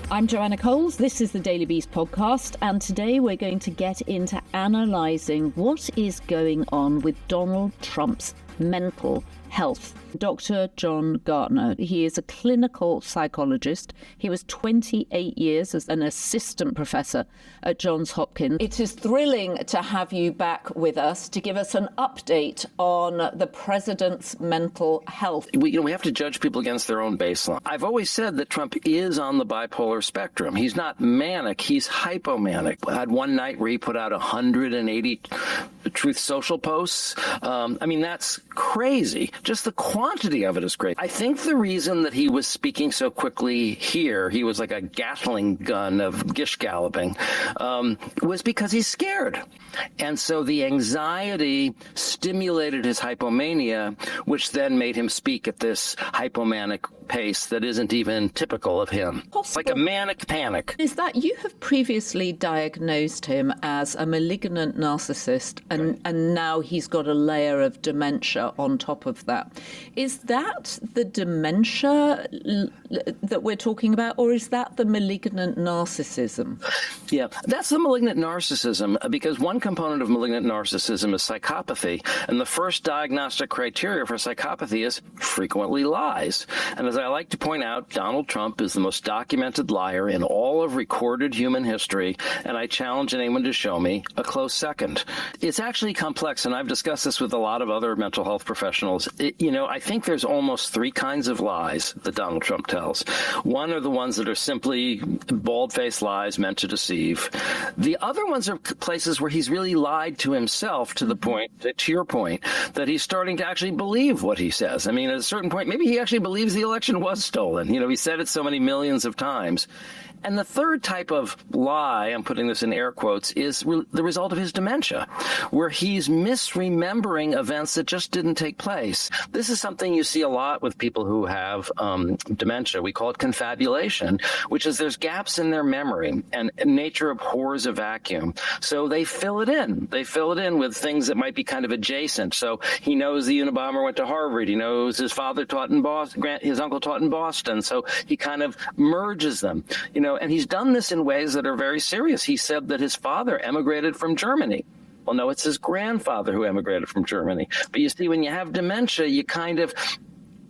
I'm Joanna Coles. This is the Daily Beast podcast, and today we're going to get into analysing what is going on with Donald Trump's mental health. Dr. John Gartner, he is a clinical psychologist. He was 28 years as an assistant professor at Johns Hopkins. It is thrilling to have you back with us to give us an update on the president's mental health. We have to judge people against their own baseline. I've always said that Trump is on the bipolar spectrum. He's not manic, he's hypomanic. I had one night where he put out 180 Truth Social posts. That's crazy. Just the quantity of it is great. I think the reason that he was speaking so quickly here, he was like a Gatling gun of gish galloping, was because he's scared. And so the anxiety stimulated his hypomania, which then made him speak at this hypomanic pace that isn't even typical of him. Possible. Like a manic panic. Is that you have previously diagnosed him as a malignant narcissist, and now he's got a layer of dementia on top of that. Is that the dementia that we're talking about, or is that the malignant narcissism? Yeah, that's the malignant narcissism, because one component of malignant narcissism is psychopathy, and the first diagnostic criteria for psychopathy is frequently lies. And as I like to point out, Donald Trump is the most documented liar in all of recorded human history, and I challenge anyone to show me a close second. It's actually complex, and I've discussed this with a lot of other mental health professionals. I think there's almost three kinds of lies that Donald Trump tells. One are the ones that are simply bald-faced lies meant to deceive. The other ones are places where he's really lied to himself to the point, to your point, that he's starting to actually believe what he says. I mean, at a certain point, maybe he actually believes the election was stolen. He said it so many millions of times. And the third type of lie, I'm putting this in air quotes, is the result of his dementia, where he's misremembering events that just didn't take place. This is something you see a lot with people who have dementia. We call it confabulation, which is there's gaps in their memory, and nature abhors a vacuum. So they fill it in. They fill it in with things that might be kind of adjacent. So he knows the Unabomber went to Harvard. He knows his father taught in Boston, his uncle taught in Boston. So he kind of merges them, and he's done this in ways that are very serious. He said that his father emigrated from Germany. Well, no, it's his grandfather who emigrated from Germany. But you see, when you have dementia, you kind of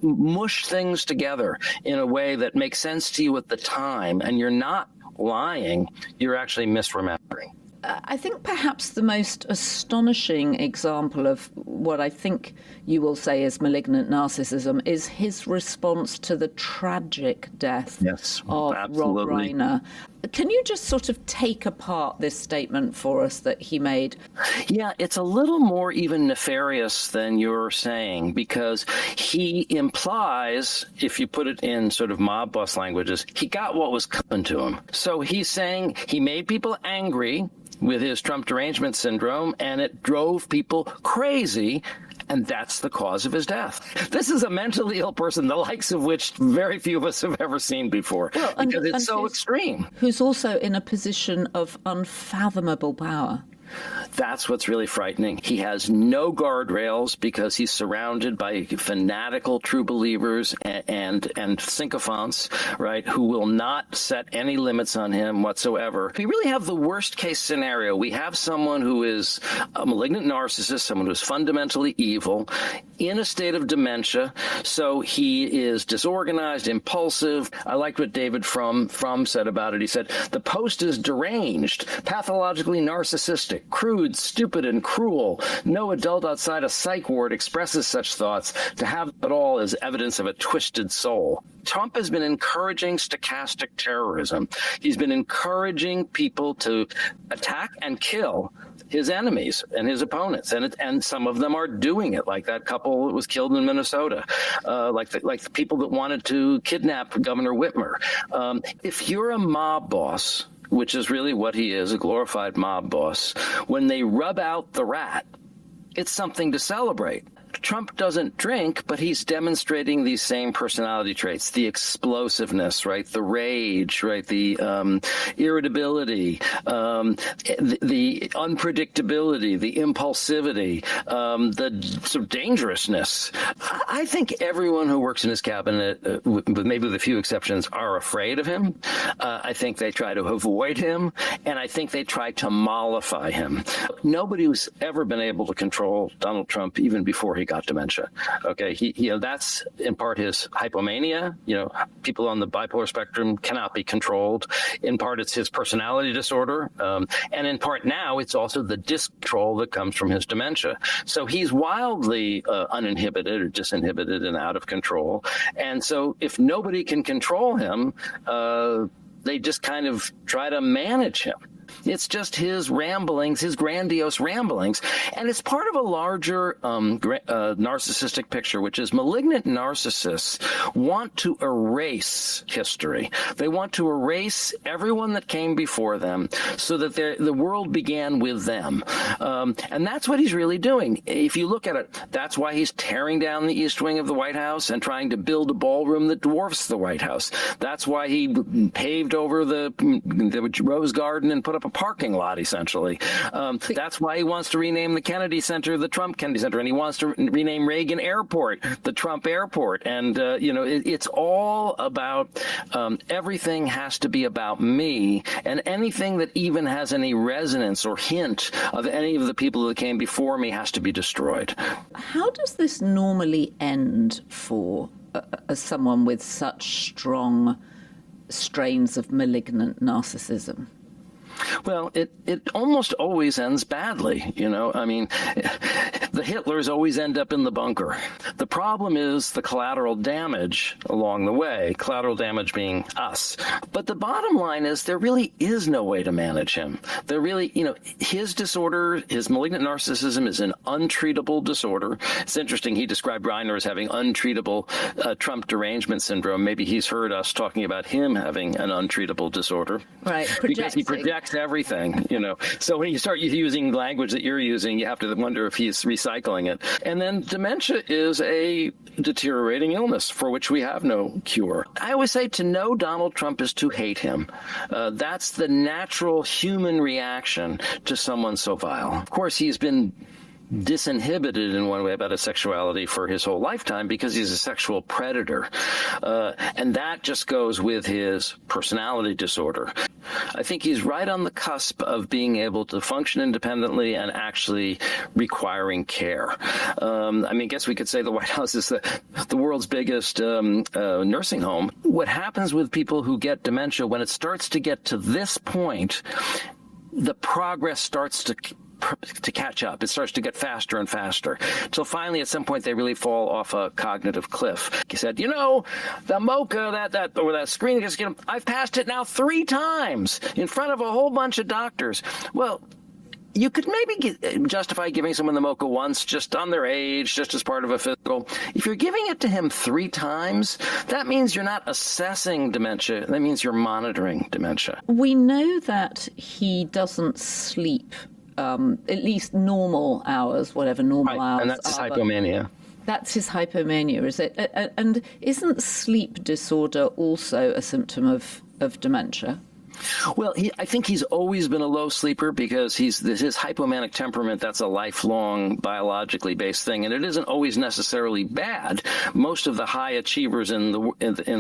mush things together in a way that makes sense to you at the time, and you're not lying, you're actually misremembering. I think perhaps the most astonishing example of what I think you will say is malignant narcissism is his response to the tragic death of absolutely. Rob Reiner. Can you just sort of take apart this statement for us that he made? Yeah, it's a little more even nefarious than you're saying, because he implies, if you put it in sort of mob boss languages, he got what was coming to him. So he's saying he made people angry with his Trump derangement syndrome, and it drove people crazy, and that's the cause of his death. This is a mentally ill person, the likes of which very few of us have ever seen before, because it's so extreme. Who's also in a position of unfathomable power. That's what's really frightening. He has no guardrails because he's surrounded by fanatical true believers and sycophants, right, who will not set any limits on him whatsoever. We really have the worst case scenario. We have someone who is a malignant narcissist, someone who's fundamentally evil, in a state of dementia. So he is disorganized, impulsive. I liked what David Frum said about it. He said, the post is deranged, pathologically narcissistic, crude, stupid, and cruel. No adult outside a psych ward expresses such thoughts. To have it all is evidence of a twisted soul. Trump has been encouraging stochastic terrorism. He's been encouraging people to attack and kill his enemies and his opponents, and some of them are doing it, like that couple that was killed in Minnesota, like the people that wanted to kidnap Governor Whitmer. If you're a mob boss, which is really what he is, a glorified mob boss, when they rub out the rat, it's something to celebrate. Trump doesn't drink, but he's demonstrating these same personality traits, the explosiveness, right? The rage, right? The irritability, the unpredictability, the impulsivity, the sort of dangerousness. I think everyone who works in his cabinet, with maybe with a few exceptions, are afraid of him. I think they try to avoid him, and I think they try to mollify him. Nobody who's ever been able to control Donald Trump even before he got dementia. Okay, that's in part his hypomania. People on the bipolar spectrum cannot be controlled. In part, it's his personality disorder, and in part now, it's also the discontrol that comes from his dementia. So he's wildly uninhibited or disinhibited and out of control. And so if nobody can control him, they just kind of try to manage him. It's just his ramblings, his grandiose ramblings. And it's part of a larger narcissistic picture, which is malignant narcissists want to erase history. They want to erase everyone that came before them so that the world began with them. And that's what he's really doing. If you look at it, that's why he's tearing down the East Wing of the White House and trying to build a ballroom that dwarfs the White House. That's why he paved over the Rose Garden and put up a parking lot, essentially. That's why he wants to rename the Kennedy Center the Trump Kennedy Center, and he wants to rename Reagan Airport the Trump Airport. And, it's all about everything has to be about me, and anything that even has any resonance or hint of any of the people that came before me has to be destroyed. How does this normally end for someone with such strong strains of malignant narcissism? Well, it almost always ends badly, I mean, the Hitlers always end up in the bunker. The problem is the collateral damage along the way, collateral damage being us. But the bottom line is there really is no way to manage him. There really, his disorder, his malignant narcissism is an untreatable disorder. It's interesting. He described Gartner as having untreatable Trump derangement syndrome. Maybe he's heard us talking about him having an untreatable disorder. Right. Because he projects everything, So when you start using language that you're using, you have to wonder if he's recycling it. And then dementia is a deteriorating illness for which we have no cure. I always say to know Donald Trump is to hate him. That's the natural human reaction to someone so vile. Of course, he's been disinhibited in one way about his sexuality for his whole lifetime because he's a sexual predator. And that just goes with his personality disorder. I think he's right on the cusp of being able to function independently and actually requiring care. I guess we could say the White House is the world's biggest nursing home. What happens with people who get dementia, when it starts to get to this point, the progress starts to catch up. It starts to get faster and faster. Till finally, at some point, they really fall off a cognitive cliff. He said, the MoCA, that screening, I've passed it now 3 times in front of a whole bunch of doctors. Well, you could maybe justify giving someone the MoCA once, just on their age, just as part of a physical. If you're giving it to him 3 times, that means you're not assessing dementia. That means you're monitoring dementia. We know that he doesn't sleep at least normal hours, whatever normal hours are. And that's his hypomania. That's his hypomania, is it? And isn't sleep disorder also a symptom of dementia? Well, I think he's always been a low sleeper because his hypomanic temperament, that's a lifelong biologically based thing. And it isn't always necessarily bad. Most of the high achievers in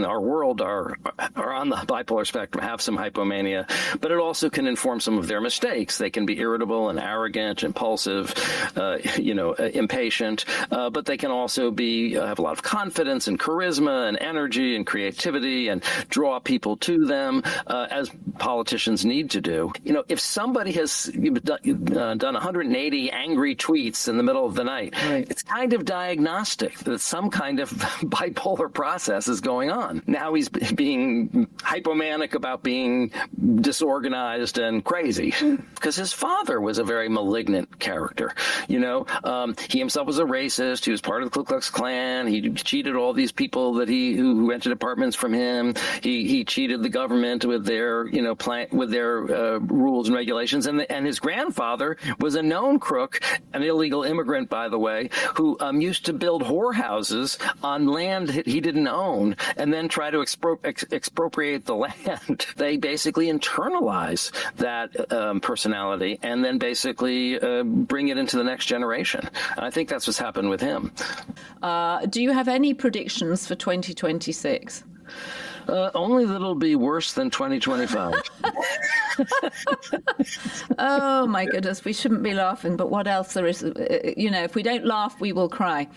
our world are on the bipolar spectrum, have some hypomania, but it also can inform some of their mistakes. They can be irritable and arrogant, impulsive, impatient, but they can also have a lot of confidence and charisma and energy and creativity and draw people to them, as politicians need to do. If somebody has done 180 angry tweets in the middle of the night, right, it's kind of diagnostic that some kind of bipolar process is going on. Now he's being hypomanic about being disorganized and crazy because his father was a very malignant character. He himself was a racist. He was part of the Ku Klux Klan. He cheated all these people who rented apartments from him. He cheated the government with their with their rules and regulations. And his grandfather was a known crook, an illegal immigrant, by the way, who used to build whorehouses on land he didn't own and then try to expropriate the land. They basically internalize that personality and then basically bring it into the next generation. And I think that's what's happened with him. Do you have any predictions for 2026? Only that it'll be worse than 2025. Oh, my goodness. We shouldn't be laughing, but what else there is? If we don't laugh, we will cry.